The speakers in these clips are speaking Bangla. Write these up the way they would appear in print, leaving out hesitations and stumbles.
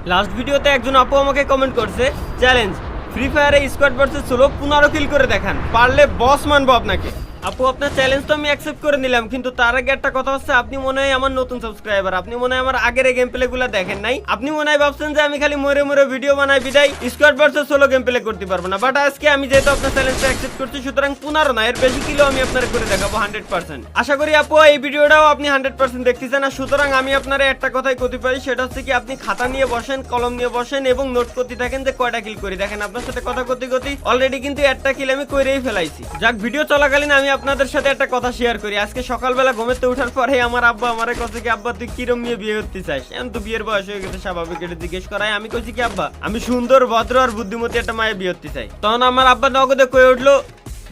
লাস্ট ভিডিওতে একজন আপু আমাকে কমেন্ট করছে, চ্যালেঞ্জ ফ্রি ফায়ারে স্কোয়াড ভার্সেস সোলো 15 কিল করে দেখান, পারলে বস মানবো আপনাকে। আপু আপনার চ্যালেঞ্জ তো আমি অ্যাকসেপ্ট করে নিলাম, কিন্তু তার আগে একটা কথা হচ্ছে, আপনি মনে হয় আমার নতুন সাবস্ক্রাইবার, আপনি মনে হয় আমার আগের এই গেম প্লে গুলো দেখেন নাই। আপনি মনে হয় ভাবছেন যে আমি খালি মরে মরে ভিডিও বানাই বিদায় squad versus solo game play করতে পারবো না। বাট আজকে আমি যেহেতু আপনার চ্যালেঞ্জটা অ্যাকসেপ্ট করছি, সুতরাং 15 না এর বেশি কিলো আমি আপনার করে দেখাবো 100%। আশা করি আপু এই ভিডিওটাও আপনি 100% দেখতেছেন। আর সুতরাং আমি আপনার একটা কথাই করতে পারি, সেটা হচ্ছে কি আপনি খাতা নিয়ে বসেন, কলম নিয়ে বসেন এবং নোট করতে থাকেন যে কয়টা কিল করি। দেখেন আপনার সাথে কথা করতে করতে অলরেডি কিন্তু একটা কিল আমি করেই ফেলাইছি। যাক, ভিডিও চলাকালীন আমি আপনাদের সাথে একটা কথা শেয়ার করি। আজকে সকালবেলা ঘুমেতে ওঠার পরে আমার আব্বা আমারে কইছে কি, আব্বা তুই কিরম নিয়ে বিয়ে করতে চাস? এখন তো বিয়ের বয়স হয়ে গেছে, স্বাভাবিক এটা জিজ্ঞেস করায়। আমি কইছি কি, আব্বা আমি সুন্দর ভদ্র আর বুদ্ধিমতী একটা মায়ে বিয়ে করতে চাই। তখন আমার আব্বা নগদে কয়ে উঠলো,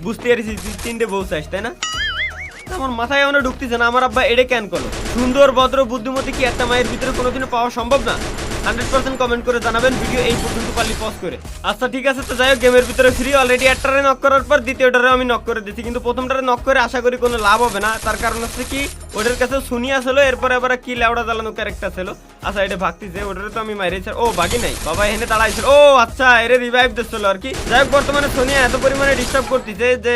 বুঝতে পারছি তুই 3টে বউ চাস, তাই না? আমার মাথায় এমন ঢুকতেছে না, আমার আব্বা এটা কেন করলো? সুন্দর ভদ্র বুদ্ধিমতী কি একটা মায়ের ভিতরে কোনোদিনও পাওয়া সম্ভব না? 100% কমেন্ট করে জানাবেন, ভিডিও এই পর্যন্ত পারলে পজ করে। আচ্ছা ঠিক আছে, তো যাই হোক, গেমের ভিতরে ফ্রি অলরেডি একটারে নক করার পর দ্বিতীয়টারে আমি নক করে দিচ্ছি, কিন্তু প্রথমটারে নক করে আশা করি কোনো লাভ হবে না। তার কারণ হচ্ছে কি, ওটার কাছে শুনিয়া ছিল, এরপরে আবার কি লেওড়া জ্বালানো ক্যারেক্টার ছিল। আচ্ছা এটা ভাগতিছে, ওটারে তো আমি মাইরেছি। ও বাকি নাই, বাবা এখানে দাঁড়াইছিল। ও আচ্ছা, এর রিভাইভ দিচ্ছিল আর কি। যাই হোক, বর্তমানে সোনিয়া এত পরিমাণে ডিস্টার্ব করতেছে যে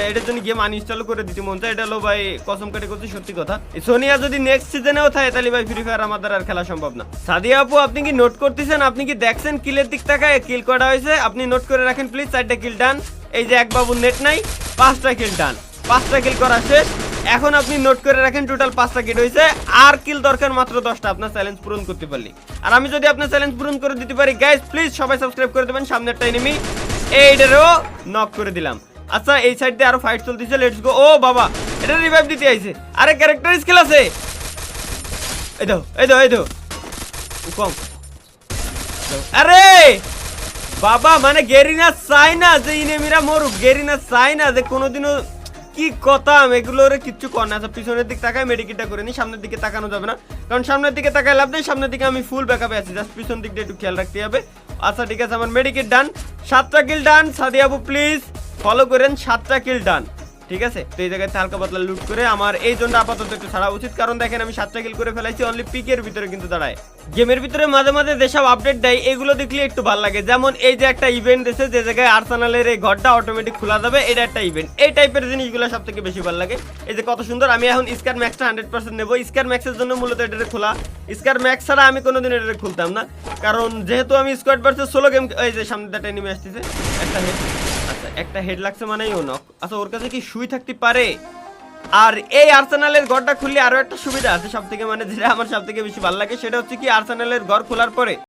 এটার জন্য গেম আনইনস্টল করে দিতে মন চায়। এটা হলো ভাই কসম কাটে করছি সত্যি কথা। সোনিয়া যদি নেক্সট সিজনেও থাকে তাহলে ভাই ফ্রি ফায়ার আমাদের আর খেলা সম্ভব না। সাদিয়া আপু আপনি কি নোট করতেছেন? আপনি কি দেখছেন কিলের দিক তাকায় কিল কটা হয়েছে? আপনি নোট করে রাখেন প্লিজ। 4টা কিল ডান। এই যে এক বাবুর নেট নাই, 5টা কিল ডান, 5টা কিল করা শেষ। এখন আপনি নোট করে রাখেন টোটাল 5টা কিল হয়েছে, আর কিল দরকার মাত্র 10টা আপনার চ্যালেঞ্জ পূরণ করতে পারলি। আর আমি যদি আপনার চ্যালেঞ্জ পূরণ করে দিতে পারি, গাইস প্লিজ সবাই সাবস্ক্রাইব করে দেবেন। সামনেরটা এনিমি, এইটারও নক করে দিলাম। আচ্ছা এই সাইড দিয়ে আরো ফাইট চলতেছে, লেটস গো। ও বাবা, এটা রিভাইভ দিতে আইছে। আরে ক্যারেক্টার স্কিল আছে, এই দাও এই দাও এই দাও কম। আরে বাবা, মানে গেরিনা চাই না যে ইনেমিরা মরুক, গেরিনা চাই না যে কোনোদিনও কি কথা এগুলোর কিচ্ছু কর না। আচ্ছা পিছনের দিক তাকায় মেডিকেটটা করে নি, সামনের দিকে তাকানো যাবে না, কারণ সামনের দিকে তাকায় লাভ নেই। সামনের দিকে আমি ফুল ব্যাকআপে আছি, জাস্ট পিছন দিকটা একটু খেয়াল রাখতে হবে। আচ্ছা ঠিক আছে, আমার মেডিকেট ডান, 7টা কিল ডান। সাদিয়া আপু প্লিজ ফলো করেন, 7টা কিল ডান। ঠিক আছে, তো এই জায়গায় হালকা পাতলা লুট করে আমার এই জন্য আপাতত একটু ছাড়া উচিত, কারণ দেখেন আমি 7টা কিল করে ফেলাইছি অনলি পিকের ভিতরে কিন্তু দাঁড়ায়। গেমের ভিতরে মাঝে মাঝে যেসব আপডেট দেয় এগুলো দেখলে একটু ভালো লাগে। যেমন এই যে একটা ইভেন্ট দিয়েছে যে জায়গায় আর্সেনালের এই ঘরটা অটোমেটিক খোলা যাবে, এটা একটা ইভেন্ট। এই টাইপের জিনিসগুলো সব থেকে বেশি ভালো লাগে। এই যে কত সুন্দর, আমি এখন স্কার ম্যাক্সটা 100% নেবো। স্কার ম্যাক্সের জন্য মূলত এটা খোলা, স্কার ম্যাক্স ছাড়া আমি কোনোদিন এটা খুলতাম না, কারণ যেহেতু আমি স্কোয়াড ভার্সেস সোলো গেম। এই যে সামনে একটা এনিমি আসতেছে, একটা হেড। আচ্ছা একটা হেড লাগছে মানেই ও নক। আচ্ছা ওর কাছে কি সুই থাকতে পারে? আর এই আর্সেনালের ঘরটা খুললে আরো একটা সুবিধা আছে সব থেকে, মানে যেটা আমার সব থেকে বেশি ভালো লাগে, সেটা হচ্ছে কি আর্সেনালের ঘর খোলার পরে